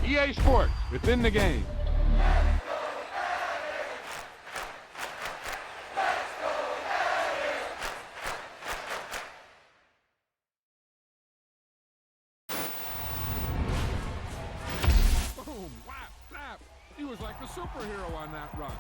EA Sports, within the game. Boom, whap, snap. He was like a superhero on that run.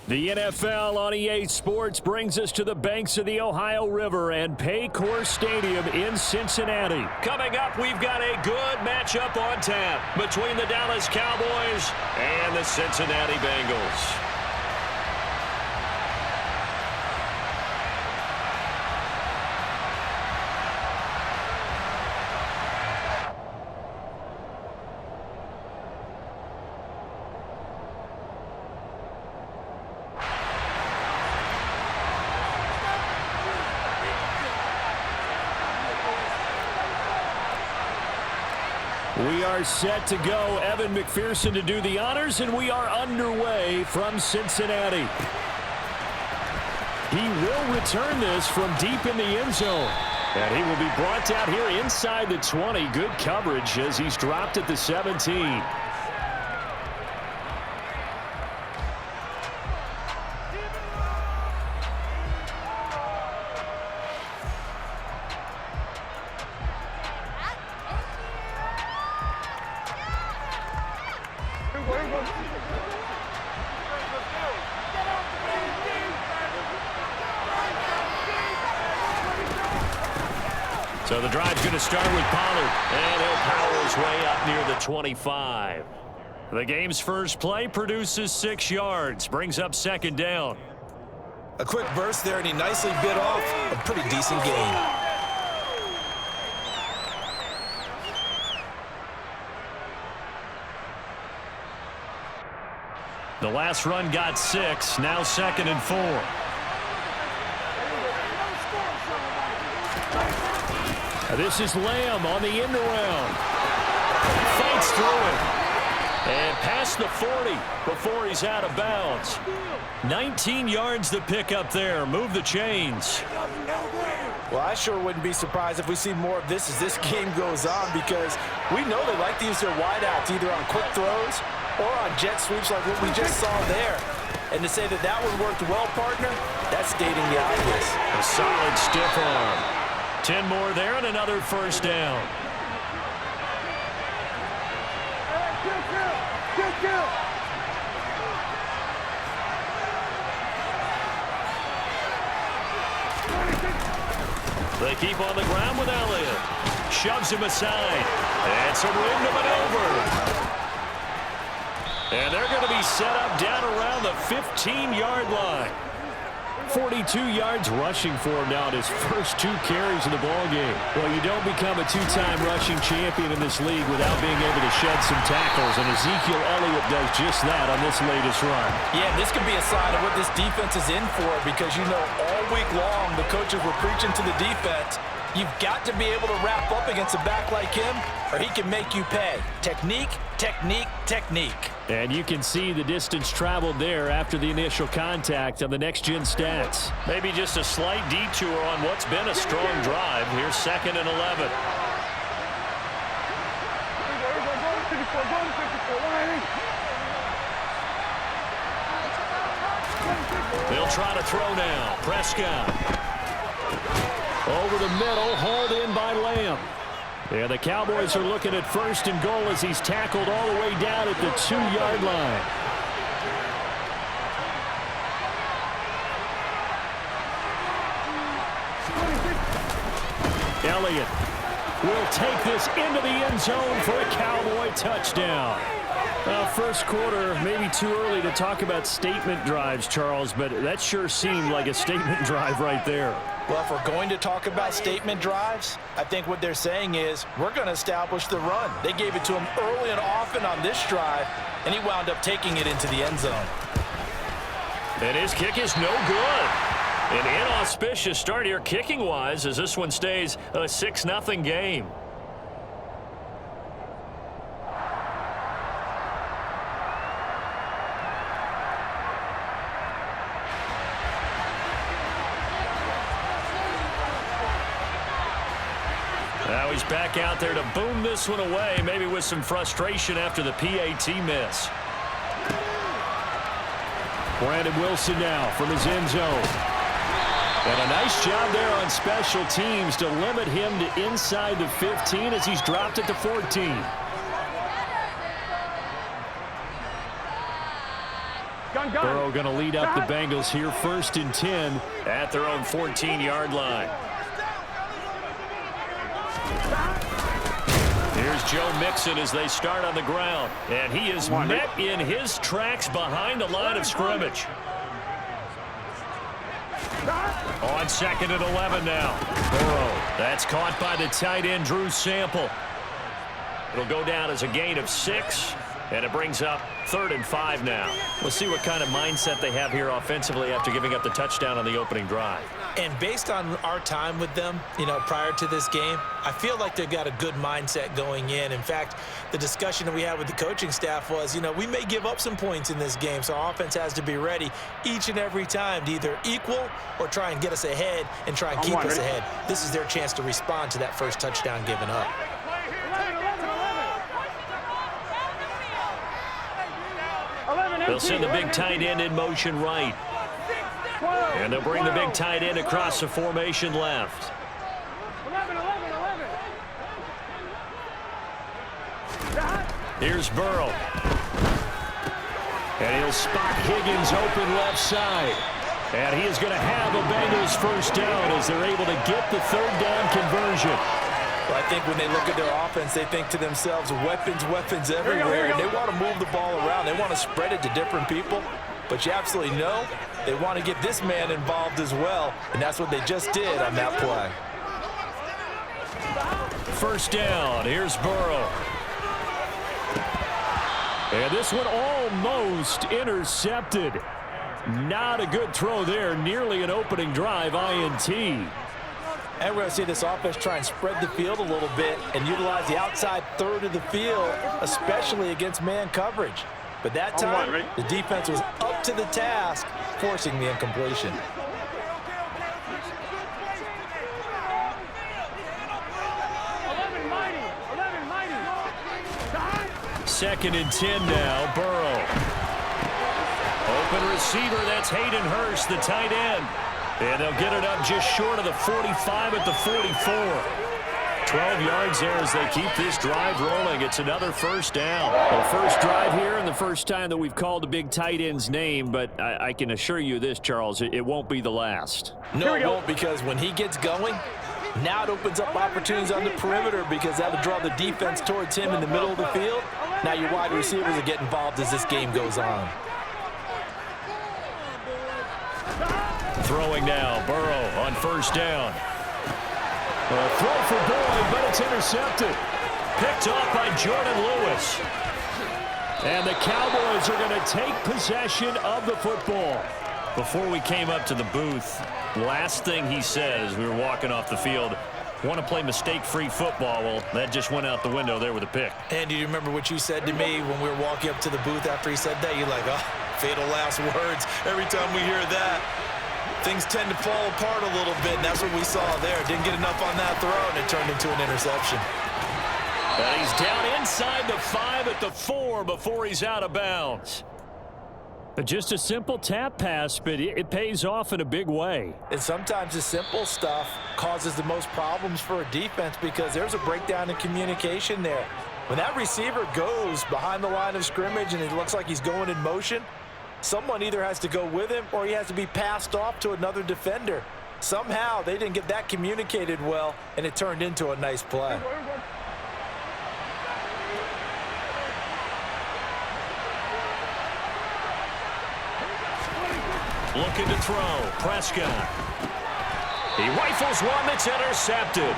The NFL on EA Sports brings us to the banks of the Ohio River and Paycor Stadium in Cincinnati. Coming up, we've got a good matchup on tap between the Dallas Cowboys and the Cincinnati Bengals. We are set to go. Evan McPherson to do the honors, and we are underway from Cincinnati. He will return this from deep in the end zone. And he will be brought down here inside the 20. Good coverage as he's dropped at the 17. So the drive's going to start with Pollard, and he'll power his way up near the 25. The game's first play produces 6 yards, brings up second down. A quick burst there, and he nicely bit off a pretty decent gain. The last run got 6, now 2nd and 4. This is Lamb on the end around. Fights through it. And past the 40 before he's out of bounds. 19 yards to pick up there. Move the chains. Well, I sure wouldn't be surprised if we see more of this as this game goes on, because we know they like to use their wideouts either on quick throws or on jet sweeps like what we just saw there. And to say that that one worked well, partner, that's stating the obvious. A solid stiff arm. 10 more there and another first down. They keep on the ground with Elliott. Shoves him aside. And some room to maneuver. And they're going to be set up down around the 15-yard line. 42 yards rushing for him now in his first 2 carries in the ballgame. Well, you don't become a 2-time rushing champion in this league without being able to shed some tackles, and Ezekiel Elliott does just that on this latest run. Yeah, this could be a sign of what this defense is in for, because you know all week long the coaches were preaching to the defense, you've got to be able to wrap up against a back like him, or he can make you pay. Technique, technique, technique. And you can see the distance traveled there after the initial contact on the next-gen stats. Maybe just a slight detour on what's been a strong drive. Here's 2nd and 11. They'll try to throw now. Prescott. Over the middle, hauled in by Lamb. Yeah, the Cowboys are looking at 1st and goal as he's tackled all the way down at the 2-yard line. Elliott will take this into the end zone for a Cowboy touchdown. First quarter, maybe too early to talk about statement drives, Charles, but that sure seemed like a statement drive right there. Well, if we're going to talk about statement drives, I think what they're saying is we're going to establish the run. They gave it to him early and often on this drive, and he wound up taking it into the end zone. And his kick is no good. An inauspicious start here kicking-wise as this one stays a 6-0 game. Now he's back out there to boom this one away, maybe with some frustration after the PAT miss. Brandon Wilson now from his end zone. And a nice job there on special teams to limit him to inside the 15 as he's dropped it to 14. Burrow going to lead up the Bengals here 1st and 10 at their own 14-yard line. Here's Joe Mixon as they start on the ground. And he is met in his tracks behind the line of scrimmage. On 2nd and 11 now. Burrow. That's caught by the tight end, Drew Sample. It'll go down as a gain of 6. And it brings up 3rd and 5 now. We'll see what kind of mindset they have here offensively after giving up the touchdown on the opening drive. And based on our time with them, prior to this game, I feel like they've got a good mindset going in. In fact, the discussion that we had with the coaching staff was, we may give up some points in this game, so our offense has to be ready each and every time to either equal or try and get us ahead and try and keep us ahead. This is their chance to respond to that first touchdown given up. They'll send the big tight end in motion right. And they'll bring the big tight end across the formation left. Here's Burrow. And he'll spot Higgins open left side. And he is going to have a Bengals first down as they're able to get the third down conversion. Well, I think when they look at their offense, they think to themselves, weapons, weapons everywhere. And they want to move the ball around. They want to spread it to different people. But you absolutely know they want to get this man involved as well. And that's what they just did on that play. First down. Here's Burrow. And this one almost intercepted. Not a good throw there. Nearly an opening drive INT. And we're going to see this offense try and spread the field a little bit and utilize the outside third of the field, especially against man coverage. But that time, the defense was up to the task, forcing the incompletion. Second and 10 now. Burrow. Open receiver. That's Hayden Hurst, the tight end. And they'll get it up just short of the 45 at the 44. 12 yards there as they keep this drive rolling. It's another first down. The first drive here and the first time that we've called a big tight end's name, but I can assure you this, Charles, it won't be the last. No, it won't, because when he gets going, now it opens up opportunities on the perimeter because that'll draw the defense towards him in the middle of the field. Now your wide receivers will get involved as this game goes on. Throwing now, Burrow on first down. A throw for Boyd, but it's intercepted. Picked off by Jordan Lewis. And the Cowboys are going to take possession of the football. Before we came up to the booth, last thing he said as we were walking off the field, want to play mistake-free football. Well, that just went out the window there with a pick. And do you remember what you said to me when we were walking up to the booth after he said that? You're like, oh, fatal last words. Every time we hear that, things tend to fall apart a little bit, and that's what we saw there. Didn't get enough on that throw, and it turned into an interception. And he's down inside the 5 at the 4 before he's out of bounds. Just a simple tap pass, but it pays off in a big way. And sometimes the simple stuff causes the most problems for a defense because there's a breakdown in communication there. When that receiver goes behind the line of scrimmage and it looks like he's going in motion, someone either has to go with him or he has to be passed off to another defender. Somehow they didn't get that communicated well, and it turned into a nice play. Looking to throw. Prescott. He rifles one that's intercepted.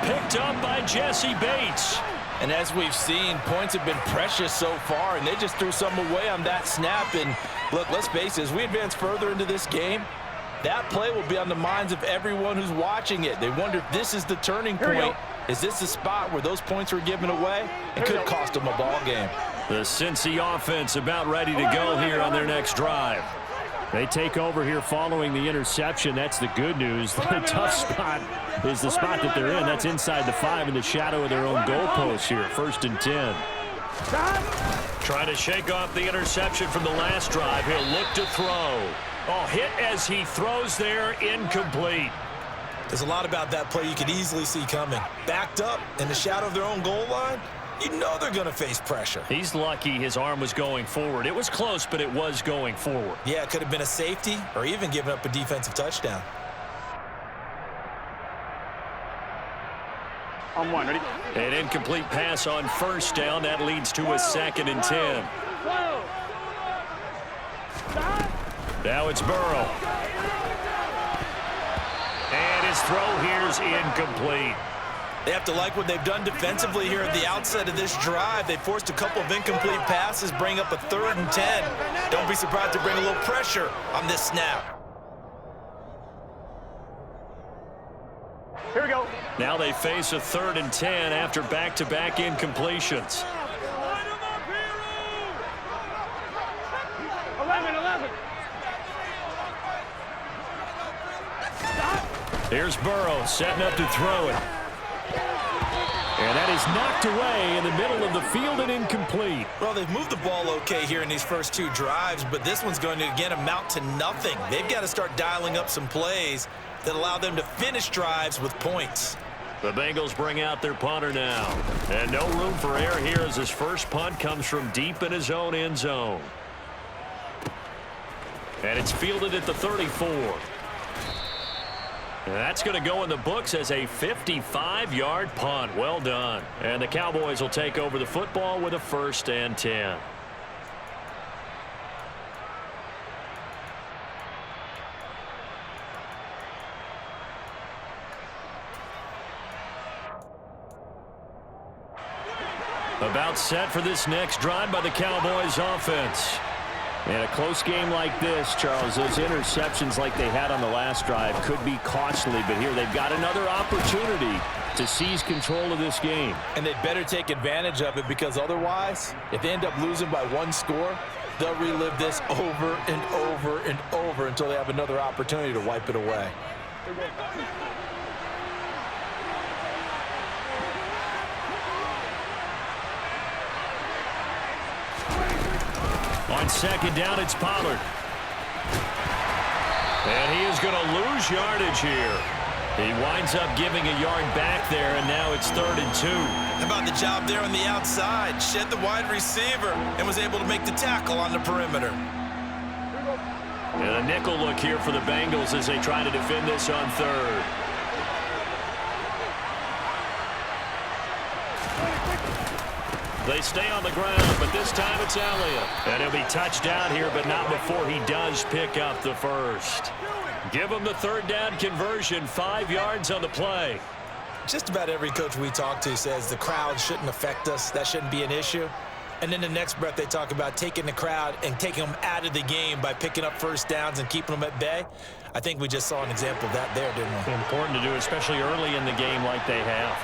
Picked up by Jesse Bates. And as we've seen, points have been precious so far, and they just threw some away on that snap. And look, let's face it, as we advance further into this game, that play will be on the minds of everyone who's watching it. They wonder if this is the turning point. Is this the spot where those points were given away? It could cost them a ball game. The Cincy offense about ready to go here on their next drive. They take over here following the interception. That's the good news. The tough spot is the spot that they're in. That's inside the 5 in the shadow of their own goalpost here. First and 10. Trying to shake off the interception from the last drive. He'll look to throw. Oh, hit as he throws there, incomplete. There's a lot about that play you could easily see coming. Backed up in the shadow of their own goal line, you know they're going to face pressure. He's lucky his arm was going forward. It was close, but it was going forward. Yeah, it could have been a safety or even given up a defensive touchdown. On one, ready? An incomplete pass on first down. That leads to a second and 10. Now it's Burrow. And his throw here's incomplete. They have to like what they've done defensively here at the outset of this drive. They forced a couple of incomplete passes, bring up a 3rd and 10. Don't be surprised to bring a little pressure on this snap. Here we go. Now they face a 3rd and 10 after back-to-back incompletions. 11. Here's Burrow setting up to throw it. And that is knocked away in the middle of the field and incomplete. Well, they've moved the ball okay here in these first 2 drives, but this one's going to, again, amount to nothing. They've got to start dialing up some plays that allow them to finish drives with points. The Bengals bring out their punter now. And no room for error here as his first punt comes from deep in his own end zone. And it's fielded at the 34. And that's going to go in the books as a 55-yard punt. Well done. And the Cowboys will take over the football with a 1st and 10. About set for this next drive by the Cowboys offense. In a close game like this, Charles, those interceptions like they had on the last drive could be costly, but here they've got another opportunity to seize control of this game. And they better take advantage of it, because otherwise, if they end up losing by 1 score, they'll relive this over and over and over until they have another opportunity to wipe it away. On 2nd down, it's Pollard. And he is going to lose yardage here. He winds up giving a yard back there, and now it's 3rd and 2. How about the job there on the outside? Shed the wide receiver and was able to make the tackle on the perimeter. And a nickel look here for the Bengals as they try to defend this on 3rd. They stay on the ground, but this time it's Elliott. And he'll be touched down here, but not before he does pick up the 1st. Give him the 3rd down conversion, 5 yards on the play. Just about every coach we talk to says the crowd shouldn't affect us. That shouldn't be an issue. And then the next breath they talk about taking the crowd and taking them out of the game by picking up 1st downs and keeping them at bay. I think we just saw an example of that there, didn't we? Important to do, especially early in the game like they have.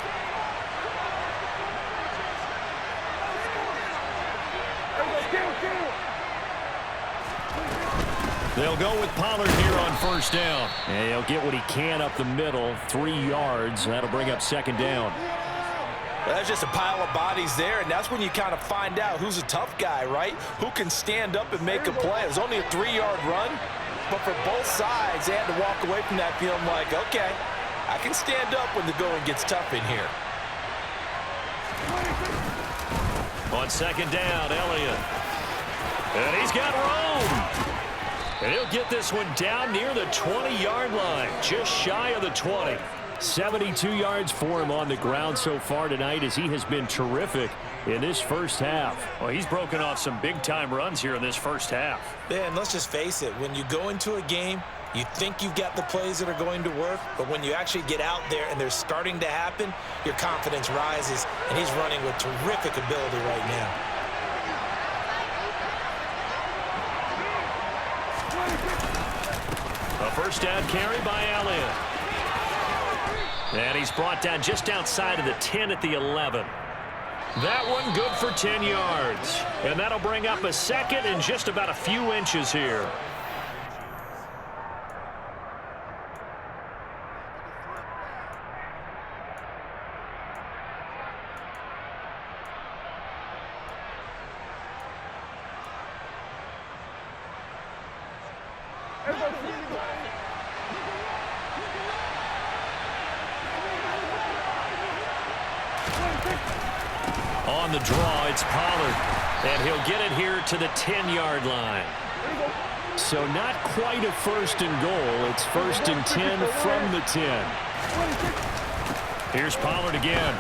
They'll go with Pollard here on 1st down. And he'll get what he can up the middle, 3 yards. That'll bring up 2nd down. Well, that's just a pile of bodies there, and that's when you kind of find out who's a tough guy, right? Who can stand up and make a play. It was only a 3-yard run, but for both sides, they had to walk away from that feeling like, okay, I can stand up when the going gets tough in here. On 2nd down, Elliott. And he's got room. And he'll get this one down near the 20-yard line, just shy of the 20. 72 yards for him on the ground so far tonight, as he has been terrific in this 1st half. Well, he's broken off some big-time runs here in this 1st half. Yeah, and let's just face it, when you go into a game, you think you've got the plays that are going to work, but when you actually get out there and they're starting to happen, your confidence rises, and he's running with terrific ability right now. A 1st down carry by Elliott. And he's brought down just outside of the 10 at the 11. That one good for 10 yards. And that'll bring up a 2nd and just about a few inches here. On the draw, it's Pollard. And he'll get it here to the 10-yard line. So not quite a 1st and goal. It's 1st and 10 from the 10. Here's Pollard again.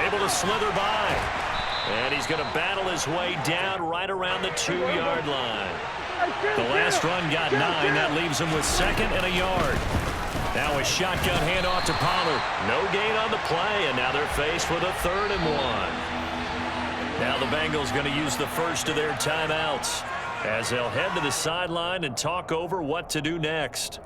Able to slither by. And he's going to battle his way down right around the 2-yard line. The last run got 9. That leaves him with 2nd and a yard. Now a shotgun handoff to Pollard. No gain on the play, and now they're faced with a 3rd and 1. Now the Bengals going to use the first of their timeouts as they'll head to the sideline and talk over what to do next.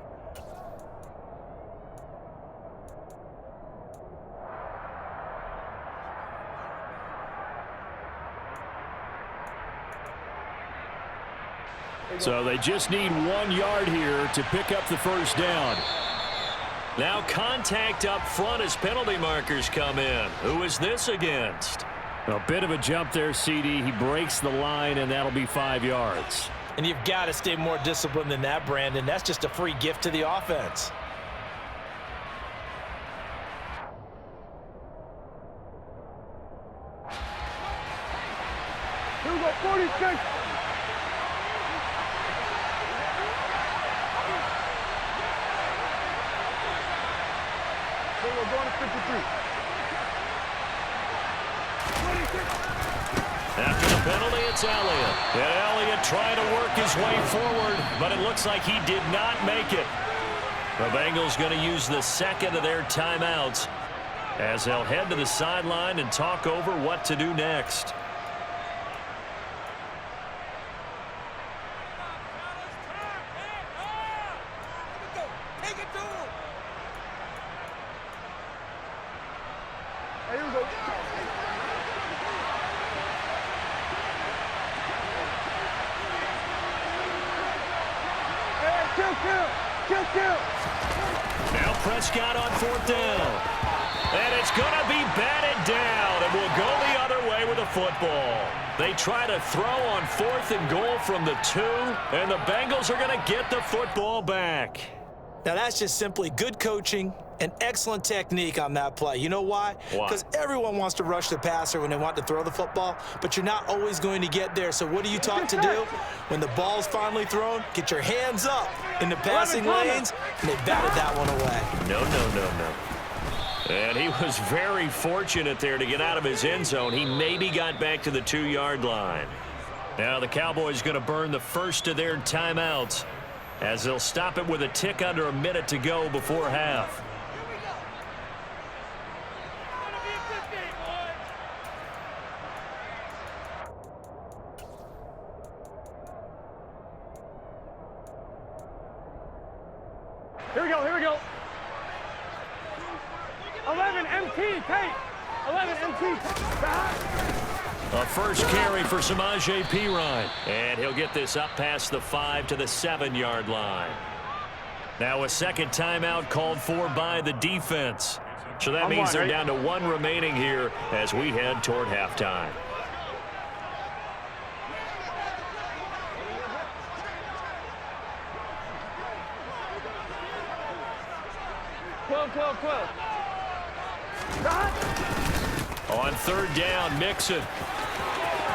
So they just need 1 yard here to pick up the 1st down. Now contact up front as penalty markers come in. Who is this against? A bit of a jump there, CD. He breaks the line, and that'll be 5 yards. And you've got to stay more disciplined than that, Brandon. That's just a free gift to the offense. Here we go, 46. we're going to 53. After the penalty, it's Elliott. And Elliott trying to work his way forward, but it looks like he did not make it. The Bengals going to use the second of their timeouts as they'll head to the sideline and talk over what to do next. Here we go. Kill. Now Prescott on fourth down. And it's going to be batted down, and will go the other way with the football. They try to throw on 4th and goal from the 2, and the Bengals are going to get the football back. Now, that's just simply good coaching and excellent technique on that play. You know why? Because everyone wants to rush the passer when they want to throw the football, but you're not always going to get there. So what are you taught to do? When the ball's finally thrown, get your hands up in the passing lanes, and they batted that one away. No. And he was very fortunate there to get out of his end zone. He maybe got back to the 2-yard line. Now the Cowboys going to burn the first of their timeouts as they'll stop it with a tick under a minute to go before half. Here we go. 11 MT, take. 11 MT. A first carry for Samaje Perine. And he'll get this up past the 5 to the 7-yard line. Now a second timeout called for by the defense. So that means they're down to 1 remaining here as we head toward halftime. On third down, Mixon.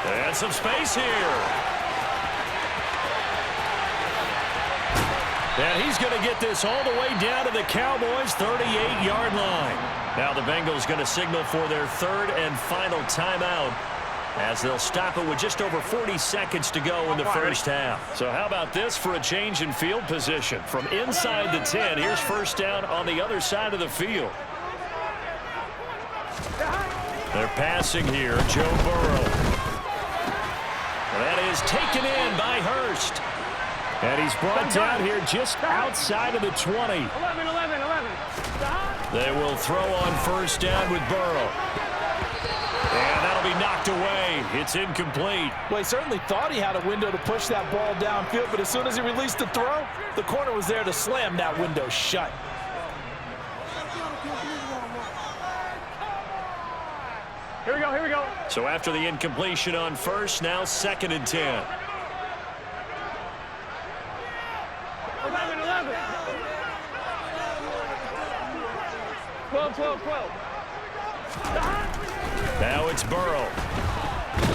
And some space here. And he's going to get this all the way down to the Cowboys' 38-yard line. Now the Bengals going to signal for their third and final timeout as they'll stop it with just over 40 seconds to go in the first half. So how about this for a change in field position? From inside the 10, here's first down on the other side of the field. They're passing here, Joe Burrow. That is taken in by Hurst. And he's brought down here just outside of the 20. 11. They will throw on first down with Burrow. And that'll be knocked away. It's incomplete. Well, he certainly thought he had a window to push that ball downfield, but as soon as he released the throw, the corner was there to slam that window shut. Here we go. So after the incompletion on first, now 2nd and 10. 11. 12. Now it's Burrow.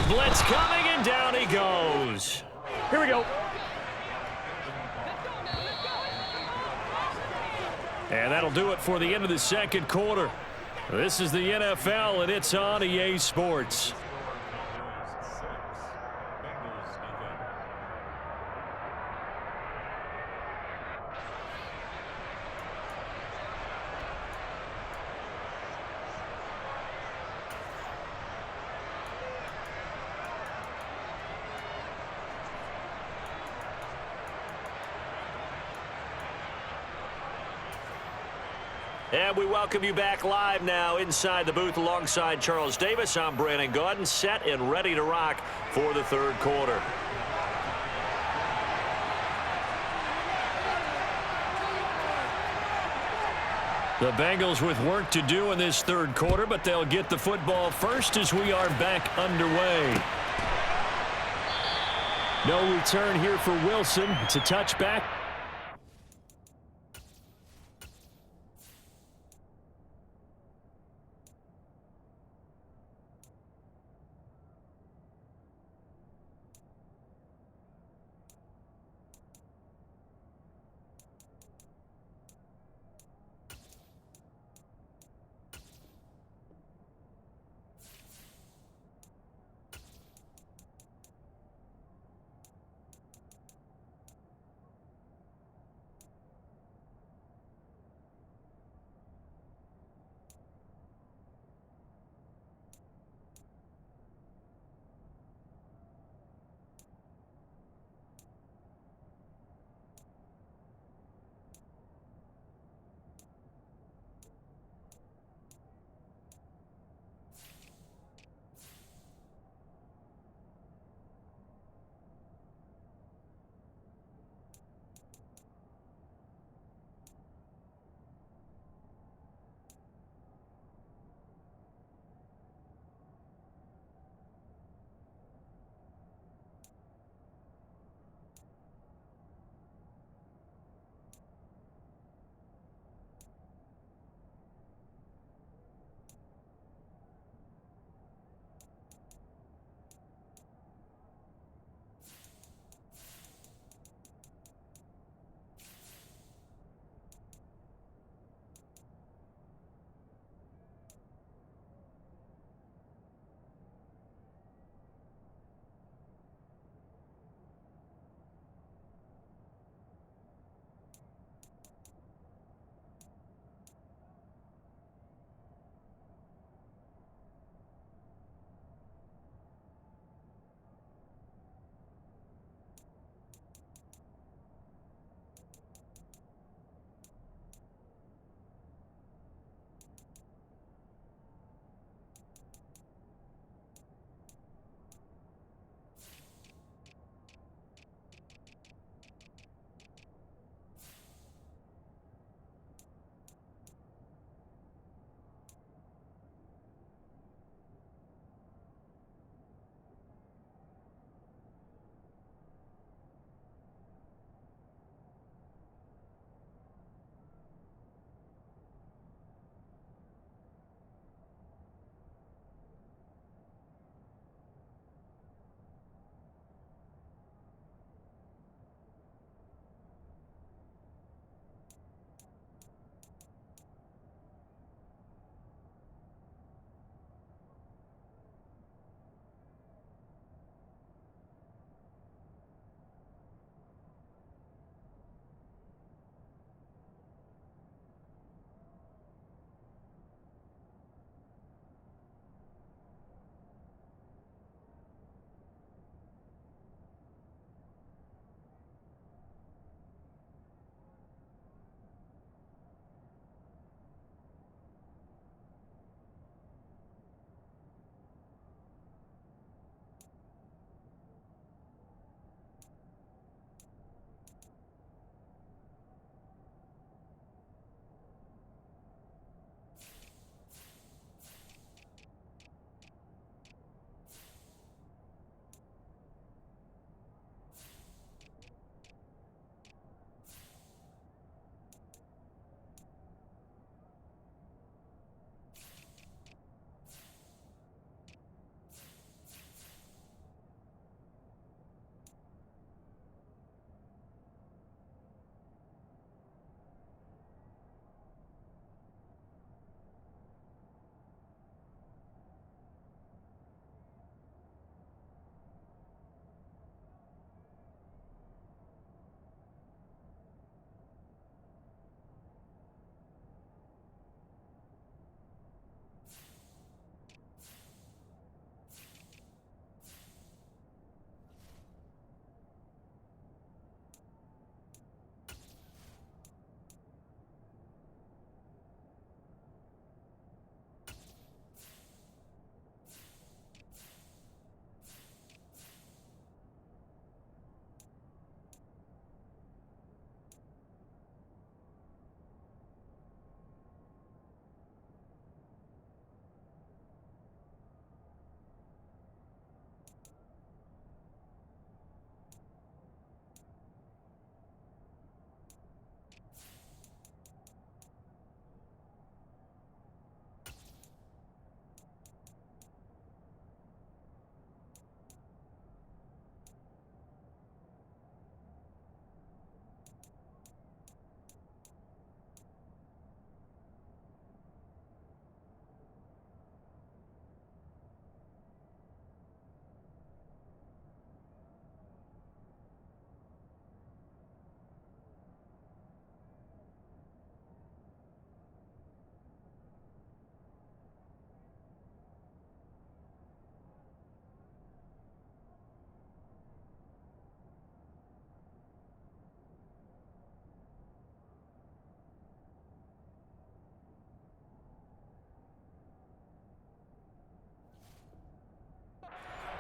Blitz coming, and down he goes. Here we go. And that'll do it for the end of the second quarter. This is the NFL, and it's on EA Sports. And we welcome you back live now inside the booth alongside Charles Davis. I'm Brandon Gaudin, set and ready to rock for the third quarter. The Bengals with work to do in this third quarter, but they'll get the football first as we are back underway. No return here for Wilson. It's a touchback.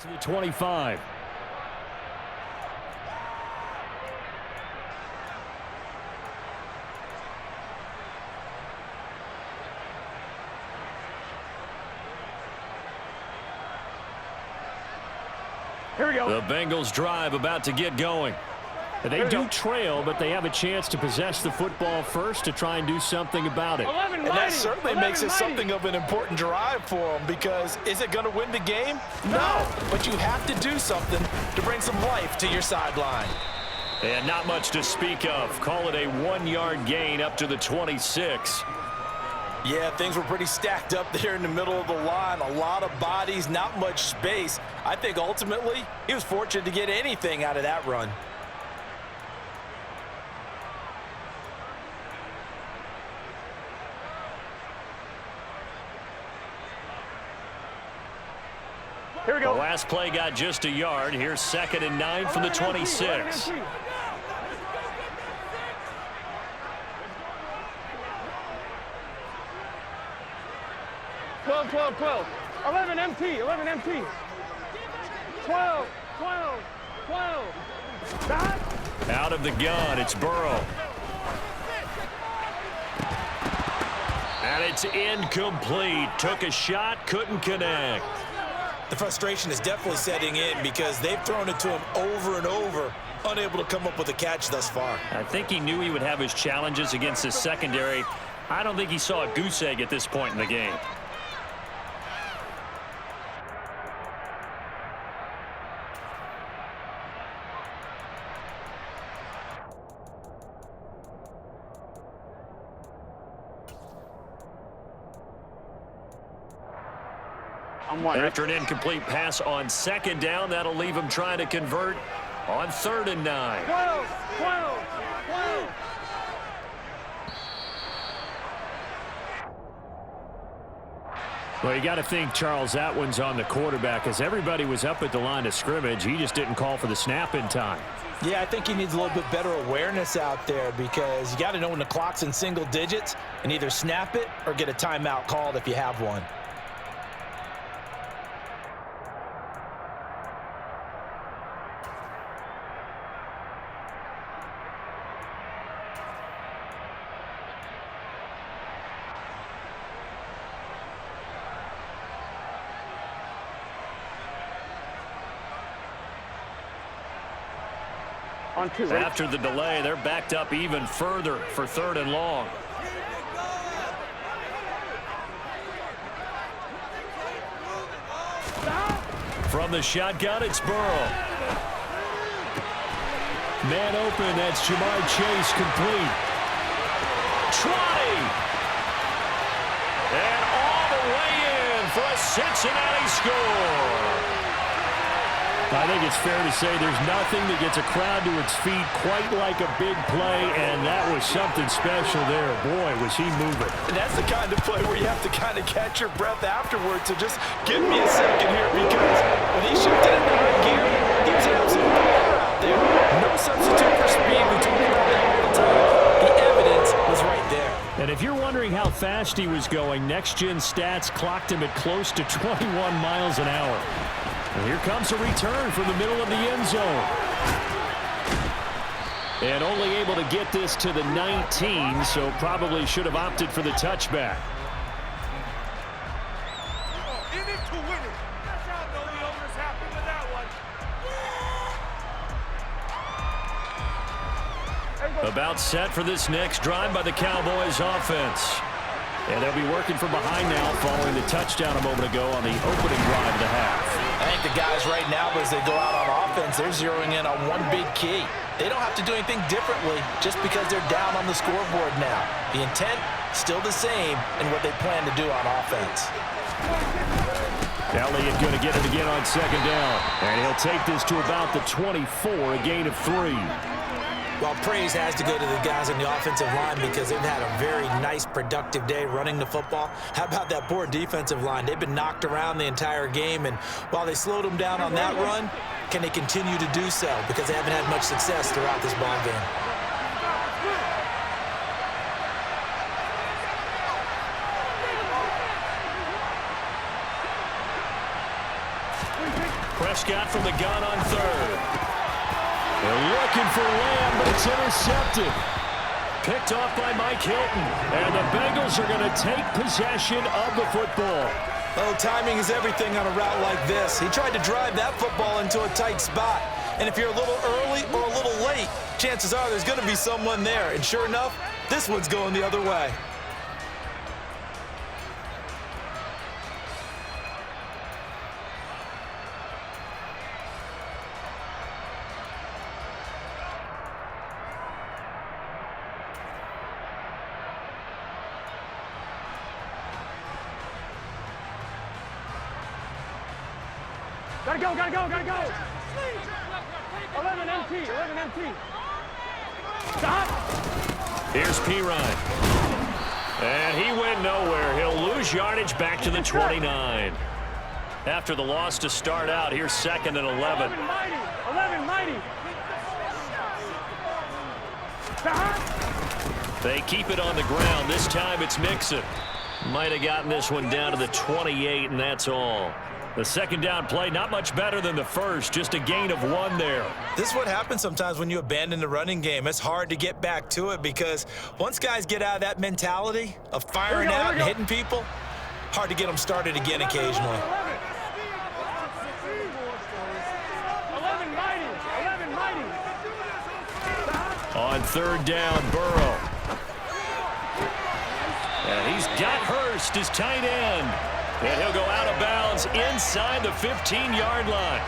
To the 25. Here we go. The Bengals drive about to get going. They do trail, but they have a chance to possess the football first to try and do something about it. And that certainly makes it something of an important drive for them, because is it going to win the game? No, but you have to do something to bring some life to your sideline. And not much to speak of. Call it a 1-yard gain up to the 26. Yeah, things were pretty stacked up there in the middle of the line. A lot of bodies, not much space. I think ultimately he was fortunate to get anything out of that run. Here we go. The last play got just a yard. Here's 2nd and 9 from the 26. 12, 12, 12. 11 MT, 11 MT. 12, 12, 12. Stop. Out of the gun, it's Burrow. And it's incomplete. Took a shot, couldn't connect. The frustration is definitely setting in because they've thrown it to him over and over, unable to come up with a catch thus far. I think he knew he would have his challenges against his secondary. I don't think he saw a goose egg at this point in the game. After an incomplete pass on 2nd down, that'll leave him trying to convert on 3rd and 9. 12, 12, 12. Well, you got to think, Charles, that one's on the quarterback, as everybody was up at the line of scrimmage. He just didn't call for the snap in time. Yeah, I think he needs a little bit better awareness out there, because you got to know when the clock's in single digits and either snap it or get a timeout called if you have one. On 2. After the delay, they're backed up even further for 3rd and long. From the shotgun, it's Burrow. Man open, that's Jamar Chase, complete. Trotty! And all the way in for a Cincinnati score. I think it's fair to say there's nothing that gets a crowd to its feet quite like a big play, and that was something special there. Boy, was he moving. And that's the kind of play where you have to kind of catch your breath afterwards. So just give me a second here, because when he shifted into high gear, he was an absolute power out there. No substitute for speed. We talk about that all the time. The evidence was right there. And if you're wondering how fast he was going, Next Gen Stats clocked him at close to 21 miles an hour. And here comes a return from the middle of the end zone. And only able to get this to the 19, so probably should have opted for the touchback. In it to win it. That's how I know the owner's happy with that one. About set for this next drive by the Cowboys offense. And they'll be working from behind now following the touchdown a moment ago on the opening drive of the half. I think the guys right now, as they go out on offense, they're zeroing in on one big key. They don't have to do anything differently just because they're down on the scoreboard now. The intent, still the same in what they plan to do on offense. Elliott going to get it again on 2nd down. And he'll take this to about the 24, a gain of 3. Well, praise has to go to the guys on the offensive line, because they've had a very nice, productive day running the football. How about that poor defensive line? They've been knocked around the entire game, and while they slowed them down on that run, can they continue to do so? Because they haven't had much success throughout this ball game. Prescott from the gun on third. They're looking for Lamb, but it's intercepted. Picked off by Mike Hilton. And the Bengals are going to take possession of the football. Oh, timing is everything on a route like this. He tried to drive that football into a tight spot. And if you're a little early or a little late, chances are there's going to be someone there. And sure enough, this one's going the other way. Gotta go, gotta go, gotta go. 11 MT, 11 MT. Stop. Here's Pirine. And he went nowhere. He'll lose yardage back to the 29. After the loss to start out, here's 2nd and 11. 11 mighty, 11 mighty. Stop. They keep it on the ground. This time it's Mixon. Might have gotten this one down to the 28, and that's all. The second down play, not much better than the first, just a gain of 1 there. This is what happens sometimes when you abandon the running game. It's hard to get back to it because once guys get out of that mentality of firing out and hitting people, hard to get them started again occasionally. 11 mighty, 11 mighty. On third down, Burrow. And he's got Hurst, his tight end. And he'll go out of bounds inside the 15-yard line.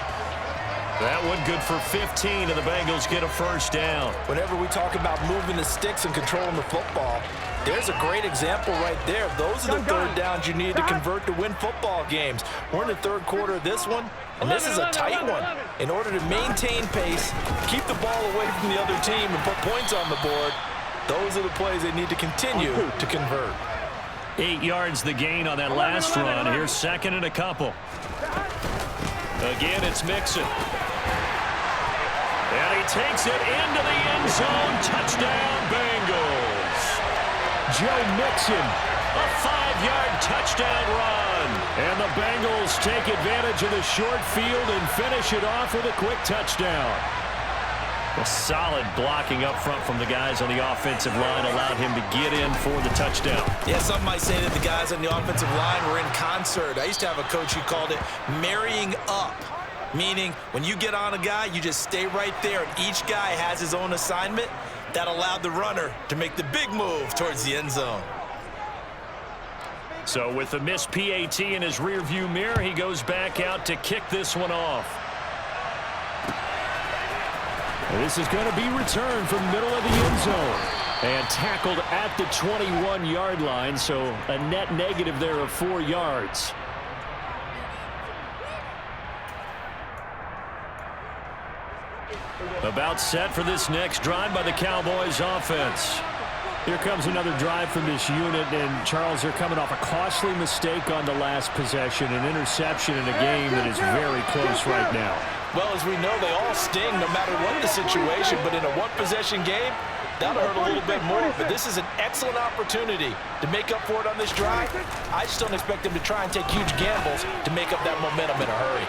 That one good for 15, and the Bengals get a first down. Whenever we talk about moving the sticks and controlling the football, there's a great example right there. Those are the third downs you need to convert to win football games. We're in the third quarter of this one, and this is a tight one. In order to maintain pace, keep the ball away from the other team, and put points on the board, those are the plays they need to continue to convert. 8 yards the gain on that last run. Here's 2nd and a couple. Again, it's Mixon. And he takes it into the end zone. Touchdown, Bengals. Joe Mixon, a 5-yard touchdown run. And the Bengals take advantage of the short field and finish it off with a quick touchdown. A solid blocking up front from the guys on the offensive line allowed him to get in for the touchdown. Yeah, some might say that the guys on the offensive line were in concert. I used to have a coach who called it marrying up, meaning when you get on a guy, you just stay right there, and each guy has his own assignment. That allowed the runner to make the big move towards the end zone. So with the missed PAT in his rearview mirror, he goes back out to kick this one off. This is going to be returned from middle of the end zone. And tackled at the 21-yard line, so a net negative there of 4 yards. About set for this next drive by the Cowboys offense. Here comes another drive from this unit, and Charles, they're coming off a costly mistake on the last possession, an interception in a game that is very close right now. Well, as we know, they all sting no matter what the situation, but in a one-possession game, that'll hurt a little bit more. But this is an excellent opportunity to make up for it on this drive. I just don't expect them to try and take huge gambles to make up that momentum in a hurry.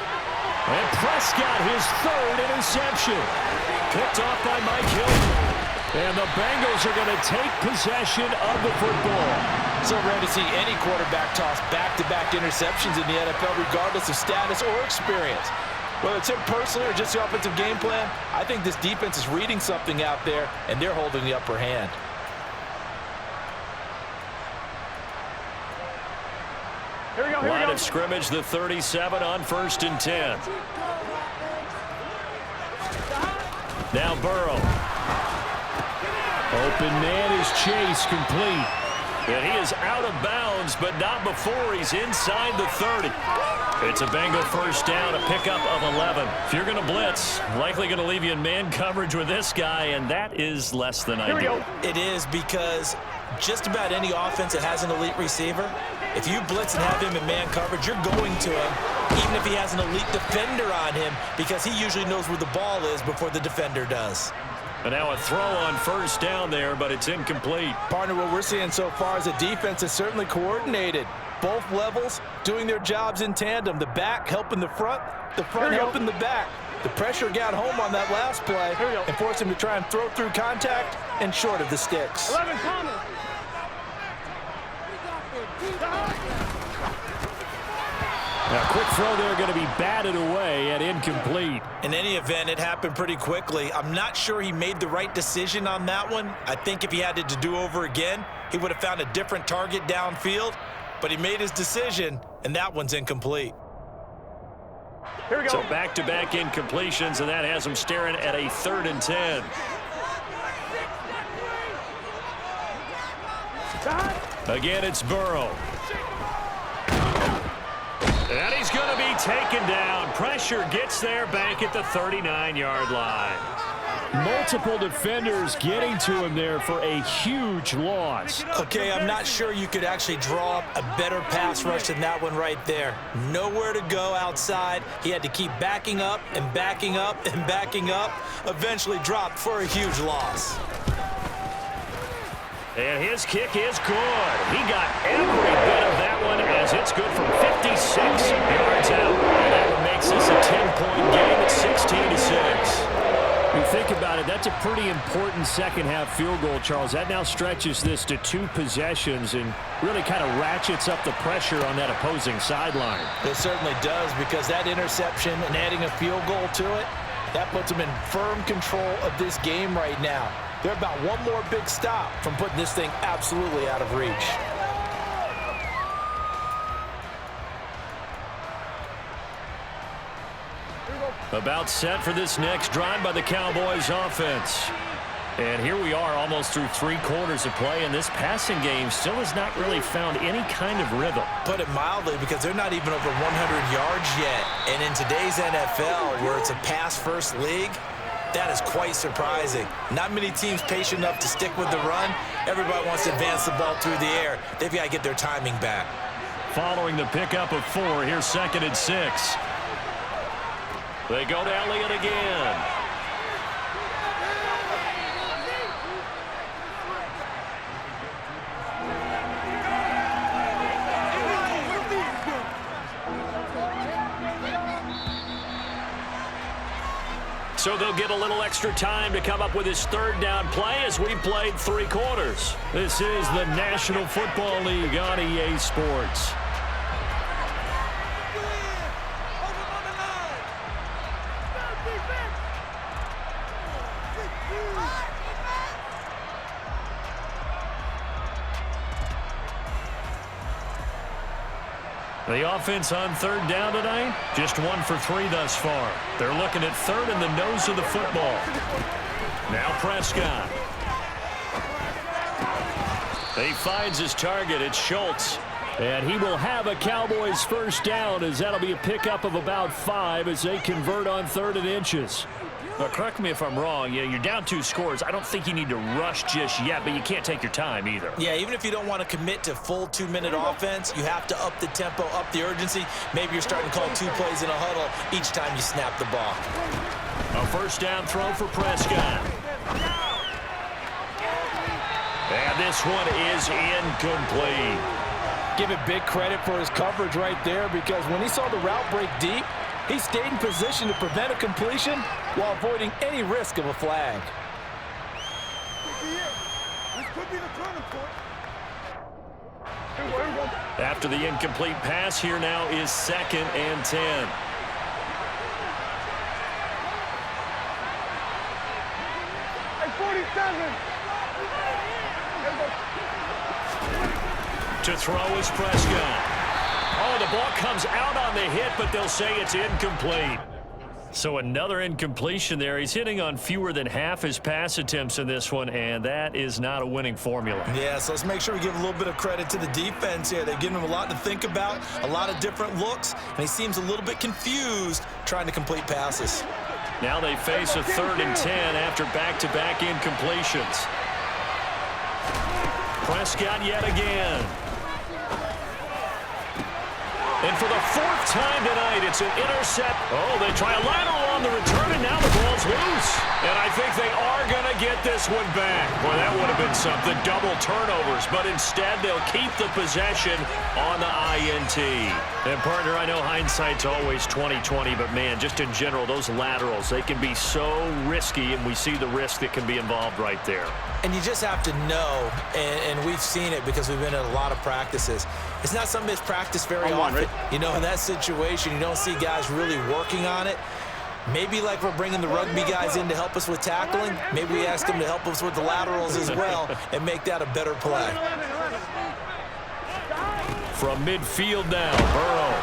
And Prescott, his 3rd interception. Picked off by Mike Hilton. And the Bengals are going to take possession of the football. So rare to see any quarterback toss back-to-back interceptions in the NFL, regardless of status or experience. Whether it's him personally or just the offensive game plan, I think this defense is reading something out there, and they're holding the upper hand. Here we go, here we Line go. of scrimmage, the 37 on 1st and 10. Now Burrow. Open man is Chase, complete. And he is out of bounds, but not before he's inside the 30. It's a Bengal first down, a pickup of 11. If you're going to blitz, likely going to leave you in man coverage with this guy, and that is less than ideal. It is, because just about any offense that has an elite receiver, if you blitz and have him in man coverage, you're going to him, even if he has an elite defender on him, because he usually knows where the ball is before the defender does. And now a throw on first down there, but it's incomplete. Partner, what we're seeing so far is a defense that's certainly coordinated. both levels doing their jobs in tandem. The back helping the front helping the back. The pressure got home on that last play and forced him to try and throw through contact and short of the sticks. 11, Thomas. Now, quick throw there going to be batted away and incomplete. In any event, it happened pretty quickly. I'm not sure he made the right decision on that one. I think if he had to do over again, he would have found a different target downfield. But he made his decision, and that one's incomplete. Here we go. So back-to-back incompletions, and that has him staring at a 3rd and 10. Again, it's Burrow. And he's going to be taken down. Pressure gets there back at the 39-yard line. Multiple defenders getting to him there for a huge loss. Okay, I'm not sure you could actually draw up a better pass rush than that one right there. Nowhere to go outside. He had to keep backing up and backing up and backing up. Eventually dropped for a huge loss. And his kick is good. He got every bit of that one as it's good from 56 yards out. And that one makes this a 10-point game at 16-6. You think about it, that's a pretty important second-half field goal, Charles. That now stretches this to 2 possessions and really kind of ratchets up the pressure on that opposing sideline. It certainly does, because that interception and adding a field goal to it, that puts them in firm control of this game right now. They're about one more big stop from putting this thing absolutely out of reach. About set for this next drive by the Cowboys offense. And here we are almost through 3 quarters of play, and this passing game still has not really found any kind of rhythm. Put it mildly, because they're not even over 100 yards yet. And in today's NFL, where it's a pass-first league, that is quite surprising. Not many teams patient enough to stick with the run. Everybody wants to advance the ball through the air. They've got to get their timing back. Following the pickup of 4, here's 2nd and 6. They go to Elliott again. So they'll get a little extra time to come up with his 3rd down play as we played 3 quarters. This is the National Football League on EA Sports. The offense on 3rd down tonight, just 1 for 3 thus far. They're looking at 3rd in the nose of the football. Now Prescott. He finds his target. It's Schultz. And he will have a Cowboys 1st down, as that'll be a pickup of about 5 as they convert on 3rd and inches. Now, correct me if I'm wrong. Yeah, you're down 2 scores. I don't think you need to rush just yet, but you can't take your time either. Yeah, even if you don't want to commit to full 2-minute offense, you have to up the tempo, up the urgency. Maybe you're starting to call 2 plays in a huddle each time you snap the ball. A 1st down throw for Prescott. And this one is incomplete. Give it big credit for his coverage right there, because when he saw the route break deep, he stayed in position to prevent a completion while avoiding any risk of a flag. This could be the turning point. After the incomplete pass, here now is 2nd and 10. Hey, 47. To throw is Prescott. Oh, the ball comes out on the hit, but they'll say it's incomplete. So another incompletion there. He's hitting on fewer than half his pass attempts in this one, and that is not a winning formula. Yeah, so let's make sure we give a little bit of credit to the defense here. They've given him a lot to think about, a lot of different looks, and he seems a little bit confused trying to complete passes. Now they face a 3rd and 10 after back-to-back incompletions. Prescott yet again. And for the fourth time tonight, it's an intercept. Oh, they try a lateral on the return, and now the ball's loose. And I think they are going to get this one back. Boy, that would have been something. Double turnovers. But instead, they'll keep the possession on the INT. And, partner, I know hindsight's always 20/20, but, man, just in general, those laterals, they can be so risky, and we see the risk that can be involved right there. And you just have to know, and we've seen it because we've been in a lot of practices. It's not something that's practiced very often. You know, in that situation, you don't see guys really working on it. Maybe like we're bringing the rugby guys in to help us with tackling. Maybe we ask them to help us with the laterals as well and make that a better play. From midfield now, Burrow.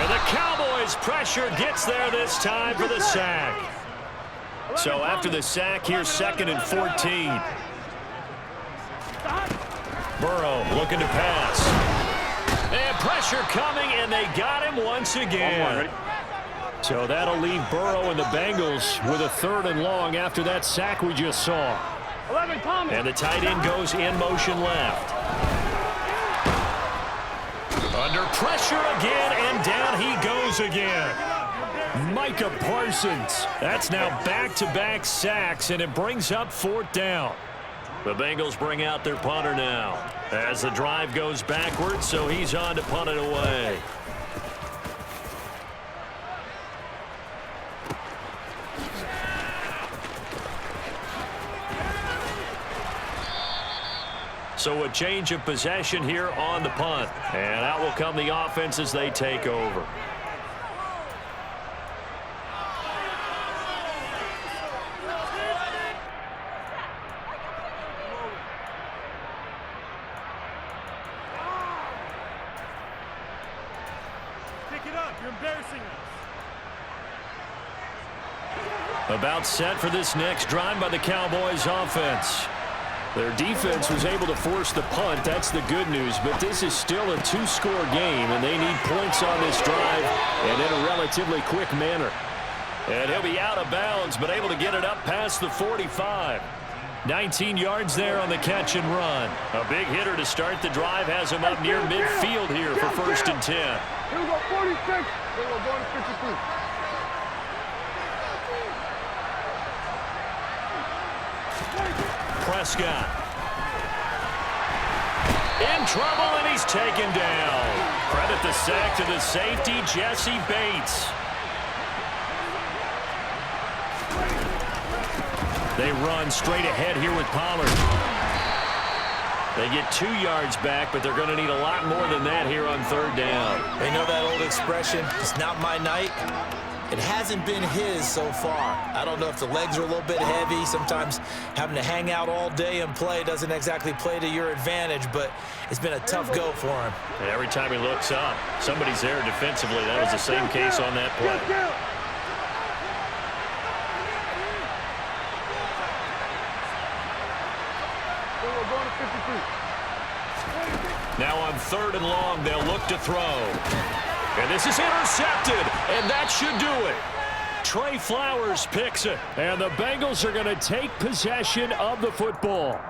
And the Cowboys pressure gets there this time for the sack. So after the sack, here's 2nd and 14. Burrow looking to pass. And pressure coming, and they got him once again. So that'll leave Burrow and the Bengals with a 3rd and long after that sack we just saw. And the tight end goes in motion left. Under pressure again, and down he goes again. Micah Parsons. That's now back-to-back sacks, and it brings up 4th down. The Bengals bring out their punter now as the drive goes backwards, so he's on to punt it away. So a change of possession here on the punt. And out will come the offense as they take over. Pick it up. You're embarrassing us. About set for this next drive by the Cowboys offense. Their defense was able to force the punt. That's the good news. But this is still a 2-score game, and they need points on this drive and in a relatively quick manner. And he'll be out of bounds, but able to get it up past the 45. 19 yards there on the catch and run. A big hitter to start the drive has him up near midfield here for 1st and 10. Here we go, 46. Here we go, going to 53. Prescott. In trouble, and he's taken down. Credit the sack to the safety, Jesse Bates. They run straight ahead here with Pollard. They get 2 yards back, but they're going to need a lot more than that here on 3rd down. They know that old expression, it's not my night. It hasn't been his so far. I don't know if the legs are a little bit heavy. Sometimes having to hang out all day and play doesn't exactly play to your advantage, but it's been a tough go for him. And every time he looks up, somebody's there defensively. That was the same case on that play. Now on 3rd and long, they'll look to throw. And this is intercepted, and that should do it. Trey Flowers picks it, and the Bengals are going to take possession of the football.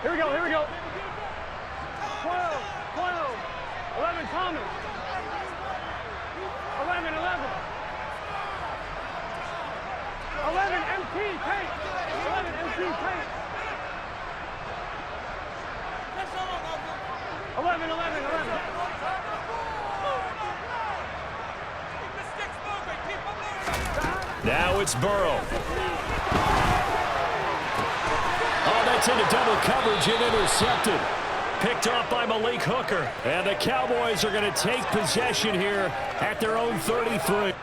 Here we go, here we go. 12, 12, 11 Thomas. 11, 11. 11 MT, Tate. 11 MT, Tate. 11, 11, 11. Now it's Burrow. Oh, that's into double coverage and intercepted. Picked off by Malik Hooker. And the Cowboys are going to take possession here at their own 33.